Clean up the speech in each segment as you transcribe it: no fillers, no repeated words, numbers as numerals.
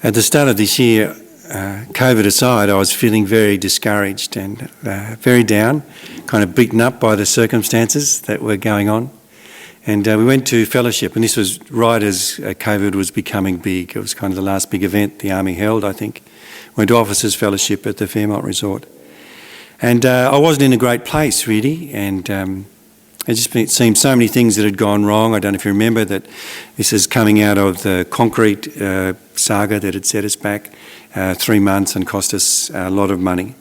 At the start of this year, COVID aside, I was feeling very discouraged and very down, kind of beaten up by the circumstances that were going on. And we went to fellowship, and this was right as COVID was becoming big. It was kind of the last big event the Army held, I think. Went to officers' fellowship at the Fairmont Resort. And I wasn't in a great place, really, and it seemed so many things that had gone wrong. I don't know if you remember that this is coming out of the concrete saga that had set us back 3 months and cost us a lot of money.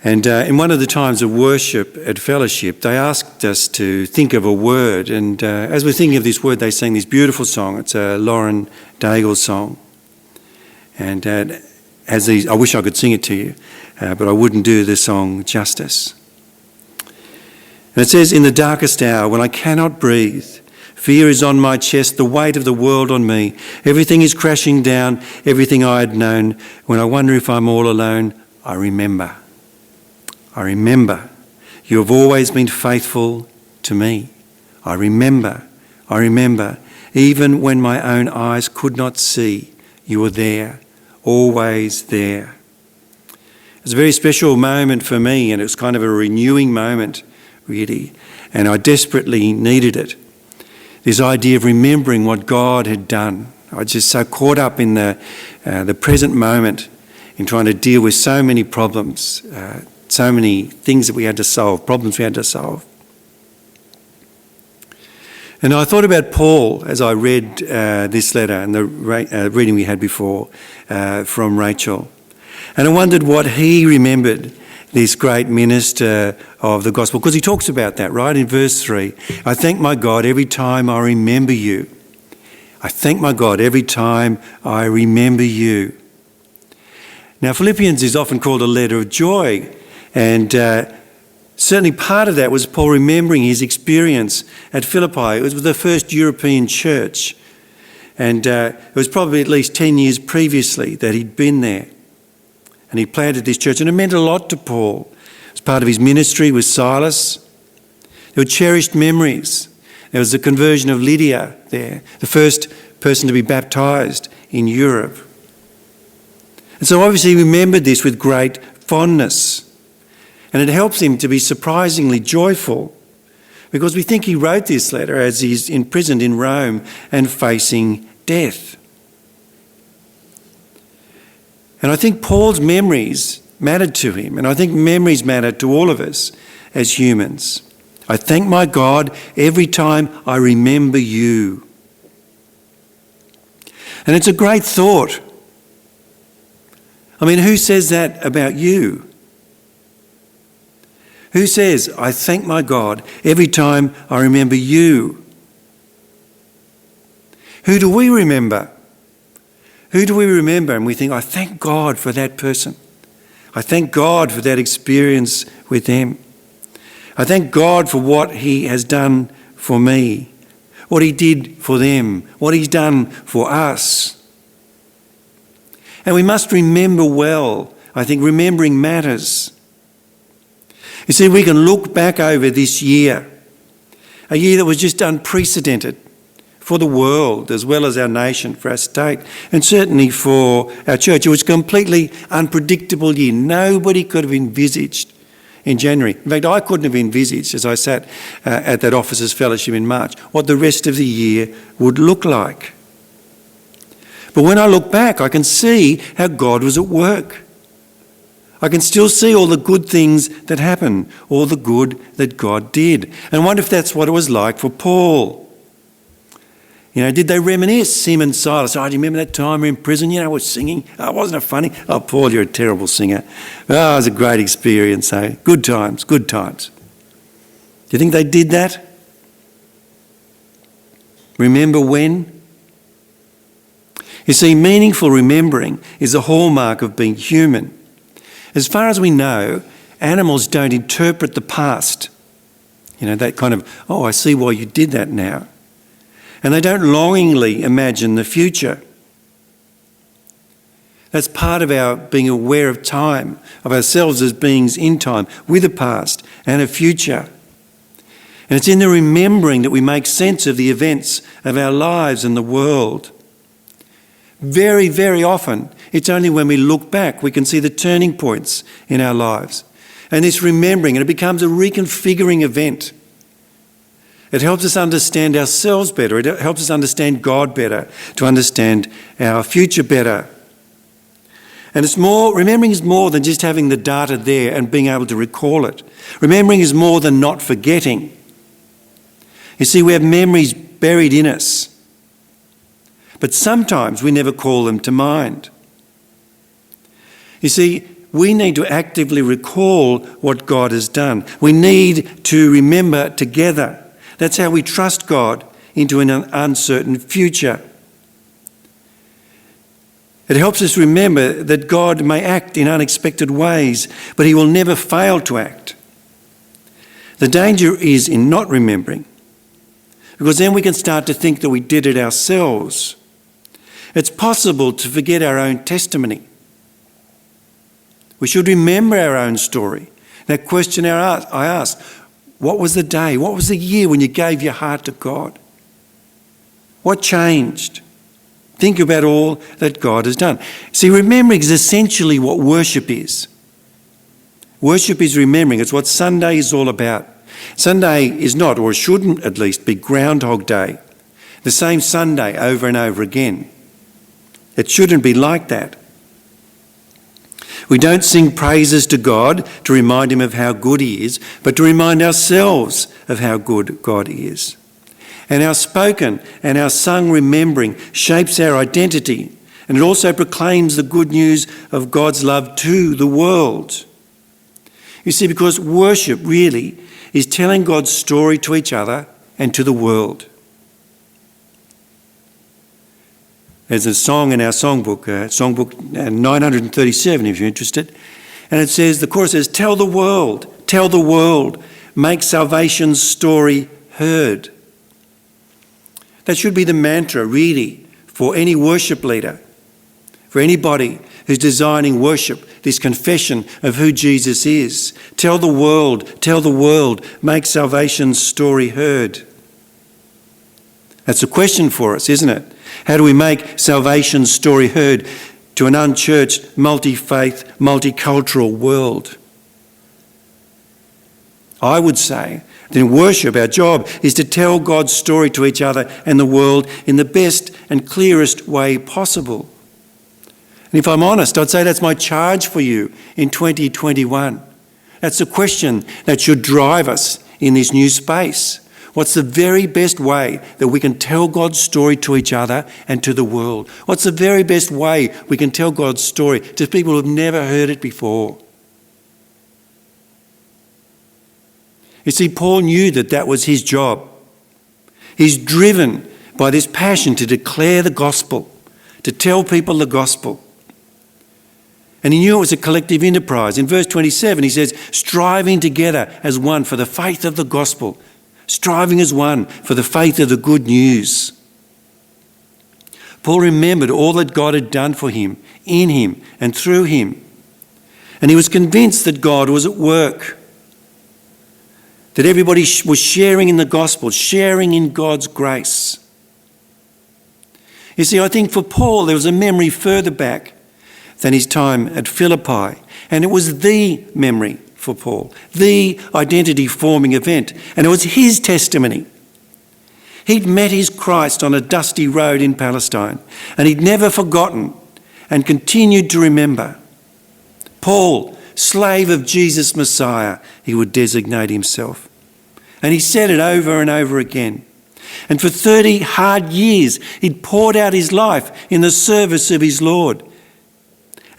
And in one of the times of worship at fellowship, they asked us to think of a word. And as we're thinking of this word, they sang this beautiful song. It's a Lauren Daigle song. And I wish I could sing it to you, but I wouldn't do the song justice. And it says, "In the darkest hour, when I cannot breathe, fear is on my chest, the weight of the world on me. Everything is crashing down, everything I had known. When I wonder if I'm all alone, I remember. I remember. You have always been faithful to me. I remember. I remember. Even when my own eyes could not see, you were there, always there." It was a very special moment for me, and it was kind of a renewing moment, really, and I desperately needed it. This idea of remembering what God had done. I was just so caught up in the present moment, in trying to deal with so many problems, so many things that we had to solve, problems we had to solve. And I thought about Paul as I read this letter and the reading we had before from Rachel. And I wondered what he remembered, this great minister of the gospel, because he talks about that, right, in verse 3. "I thank my God every time I remember you. I thank my God every time I remember you." Now, Philippians is often called a letter of joy, and certainly part of that was Paul remembering his experience at Philippi. It was the first European church, and it was probably at least 10 years previously that he'd been there. And he planted this church, and it meant a lot to Paul. It was part of his ministry with Silas. There were cherished memories. There was the conversion of Lydia there, the first person to be baptised in Europe. And so obviously he remembered this with great fondness. And it helps him to be surprisingly joyful, because we think he wrote this letter as he's imprisoned in Rome and facing death. And I think Paul's memories mattered to him, and I think memories matter to all of us as humans. I thank my God every time I remember you. And it's a great thought. I mean, who says that about you? Who says, "I thank my God every time I remember you"? Who do we remember? Who do we remember and we think, "I thank God for that person. I thank God for that experience with them. I thank God for what he has done for me, what he did for them, what he's done for us." And we must remember well. I think remembering matters. You see, we can look back over this year, a year that was just unprecedented for the world as well as our nation, for our state, and certainly for our church. It was a completely unpredictable year. Nobody could have envisaged in January. In fact, I couldn't have envisaged, as I sat at that officers' fellowship in March, what the rest of the year would look like. But when I look back, I can see how God was at work. I can still see all the good things that happened, all the good that God did. And I wonder if that's what it was like for Paul. You know, did they reminisce, him and Silas? "Oh, do you remember that time we were in prison? You know, we're singing. Oh, wasn't it funny? Oh, Paul, you're a terrible singer. Oh, it was a great experience. Eh? Good times, good times." Do you think they did that? Remember when? You see, meaningful remembering is a hallmark of being human. As far as we know, animals don't interpret the past. You know, that kind of, "Oh, I see why you did that now." And they don't longingly imagine the future. That's part of our being aware of time, of ourselves as beings in time, with a past and a future. And it's in the remembering that we make sense of the events of our lives and the world. Very, very often, it's only when we look back we can see the turning points in our lives. And this remembering, and it becomes a reconfiguring event. It helps us understand ourselves better. It helps us understand God better, to understand our future better. And remembering is more than just having the data there and being able to recall it. Remembering is more than not forgetting. You see, we have memories buried in us, but sometimes we never call them to mind. You see, we need to actively recall what God has done. We need to remember together. That's how we trust God into an uncertain future. It helps us remember that God may act in unexpected ways, but he will never fail to act. The danger is in not remembering, because then we can start to think that we did it ourselves. It's possible to forget our own testimony. We should remember our own story. That question I asked, what was the day? What was the year when you gave your heart to God? What changed? Think about all that God has done. See, remembering is essentially what worship is. Worship is remembering. It's what Sunday is all about. Sunday is not, or shouldn't at least, be Groundhog Day. The same Sunday over and over again. It shouldn't be like that. We don't sing praises to God to remind him of how good he is, but to remind ourselves of how good God is. And our spoken and our sung remembering shapes our identity, and it also proclaims the good news of God's love to the world. You see, because worship really is telling God's story to each other and to the world. There's a song in our songbook 937 if you're interested, and it says, the chorus says, tell the world, make salvation's story heard. That should be the mantra, really, for any worship leader, for anybody who's designing worship, this confession of who Jesus is. Tell the world, make salvation's story heard. That's a question for us, isn't it? How do we make salvation's story heard to an unchurched, multi-faith, multicultural world? I would say that in worship, our job is to tell God's story to each other and the world in the best and clearest way possible. And if I'm honest, I'd say that's my charge for you in 2021. That's the question that should drive us in this new space. What's the very best way that we can tell God's story to each other and to the world? What's the very best way we can tell God's story to people who have never heard it before? You see, Paul knew that was his job. He's driven by this passion to declare the gospel, to tell people the gospel. And he knew it was a collective enterprise. In verse 27, he says, striving together as one for the faith of the gospel, striving as one for the faith of the good news. Paul remembered all that God had done for him, in him and through him. And he was convinced that God was at work, that everybody was sharing in the gospel, sharing in God's grace. You see, I think for Paul there was a memory further back than his time at Philippi, and it was the memory for Paul, the identity-forming event, and it was his testimony. He'd met his Christ on a dusty road in Palestine, and he'd never forgotten and continued to remember. Paul, slave of Jesus Messiah, he would designate himself. And he said it over and over again. And for 30 hard years, he'd poured out his life in the service of his Lord.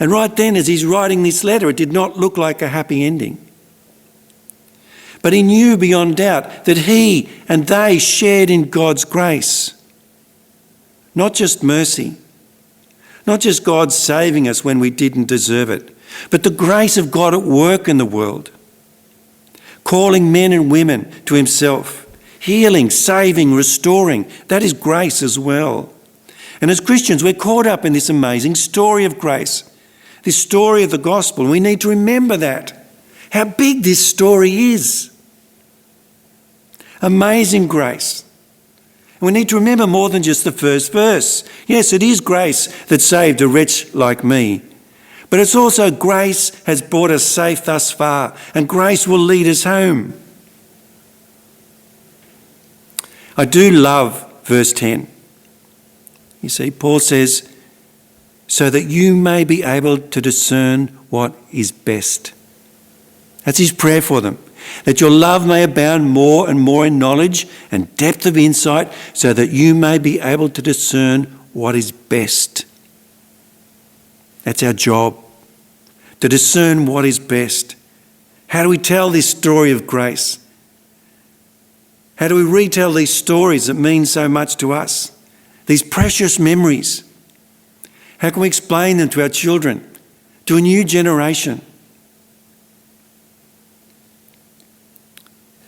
And right then, as he's writing this letter, it did not look like a happy ending. But he knew beyond doubt that he and they shared in God's grace. Not just mercy, not just God saving us when we didn't deserve it, but the grace of God at work in the world, calling men and women to himself, healing, saving, restoring. That is grace as well. And as Christians, we're caught up in this amazing story of grace, this story of the gospel. We need to remember that, how big this story is. Amazing grace. And we need to remember more than just the first verse. Yes, it is grace that saved a wretch like me. But it's also grace has brought us safe thus far, and grace will lead us home. I do love verse 10. You see, Paul says, so that you may be able to discern what is best. That's his prayer for them. That your love may abound more and more in knowledge and depth of insight, so that you may be able to discern what is best. That's our job, to discern what is best. How do we tell this story of grace? How do we retell these stories that mean so much to us? These precious memories. How can we explain them to our children, to a new generation?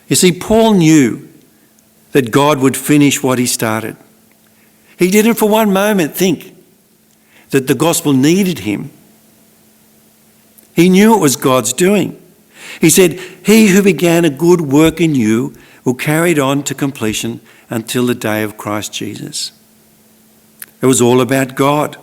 You see, Paul knew that God would finish what he started. He didn't for one moment think that the gospel needed him. He knew it was God's doing. He said, he who began a good work in you will carry it on to completion until the day of Christ Jesus. It was all about God.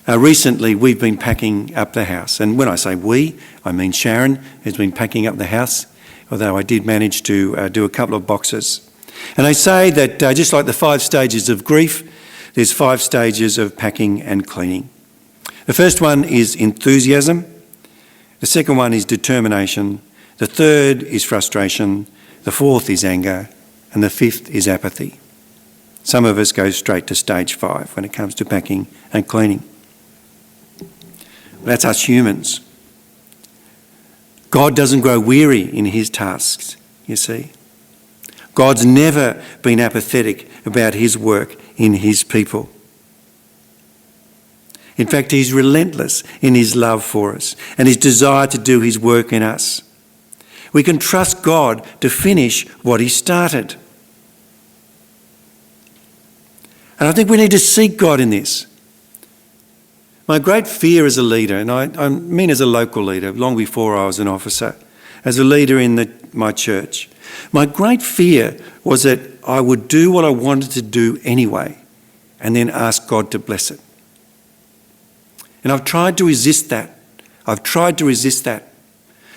Recently, we've been packing up the house. And when I say we, I mean Sharon has been packing up the house, although I did manage to do a couple of boxes. And I say that just like the 5 stages of grief, there's 5 stages of packing and cleaning. The first one is enthusiasm. The second one is determination. The third is frustration. The fourth is anger. And the fifth is apathy. Some of us go straight to stage 5 when it comes to packing and cleaning. That's us humans. God doesn't grow weary in his tasks, you see. God's never been apathetic about his work in his people. In fact, he's relentless in his love for us and his desire to do his work in us. We can trust God to finish what he started. And I think we need to seek God in this. My great fear as a leader, and I mean as a local leader, long before I was an officer, as a leader in my church, my great fear was that I would do what I wanted to do anyway and then ask God to bless it. And I've tried to resist that.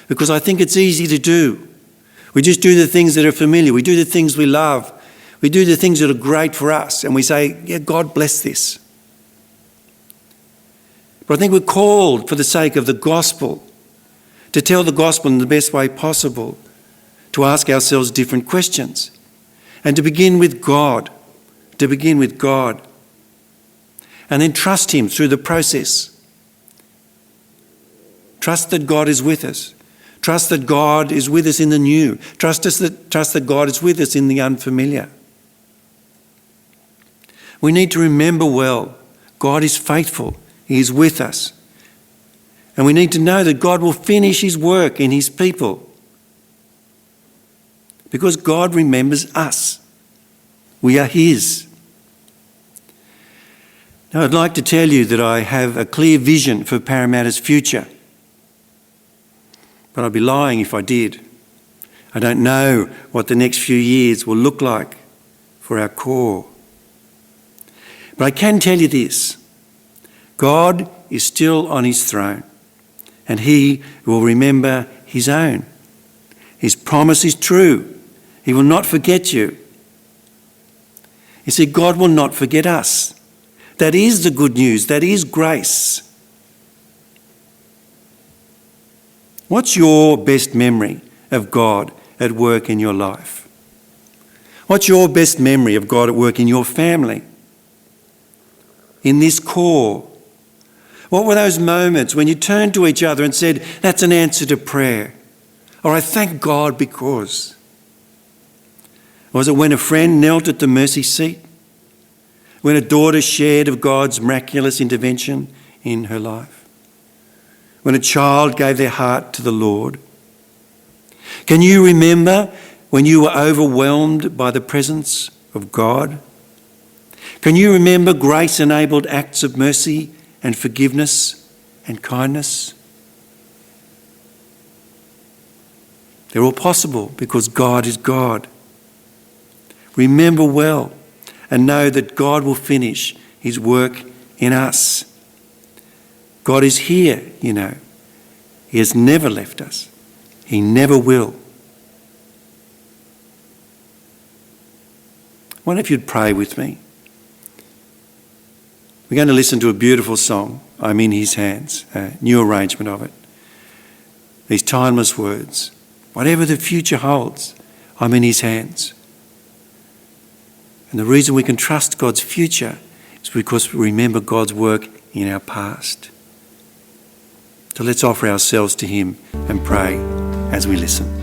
Because I think it's easy to do. We just do the things that are familiar. We do the things we love. We do the things that are great for us. And we say, yeah, God bless this. But I think we're called for the sake of the gospel, to tell the gospel in the best way possible, to ask ourselves different questions, and to begin with God, and then trust him through the process. Trust that God is with us. Trust that God is with us in the new. Trust that God is with us in the unfamiliar. We need to remember well, God is faithful. He is with us. And we need to know that God will finish his work in his people. Because God remembers us. We are his. Now, I'd like to tell you that I have a clear vision for Parramatta's future. But I'd be lying if I did. I don't know what the next few years will look like for our core. But I can tell you this. God is still on his throne, and he will remember his own. His promise is true. He will not forget you. You see, God will not forget us. That is the good news. That is grace. What's your best memory of God at work in your life? What's your best memory of God at work in your family? In this core? What were those moments when you turned to each other and said, that's an answer to prayer? Or I thank God because? Was it when a friend knelt at the mercy seat? When a daughter shared of God's miraculous intervention in her life? When a child gave their heart to the Lord? Can you remember when you were overwhelmed by the presence of God? Can you remember grace-enabled acts of mercy and forgiveness and kindness? They're all possible because God is God. Remember well and know that God will finish his work in us. God is here, you know. He has never left us. He never will. I wonder if you'd pray with me. We're going to listen to a beautiful song, I'm in his hands, a new arrangement of it. These timeless words. Whatever the future holds, I'm in his hands. And the reason we can trust God's future is because we remember God's work in our past. So let's offer ourselves to him and pray as we listen.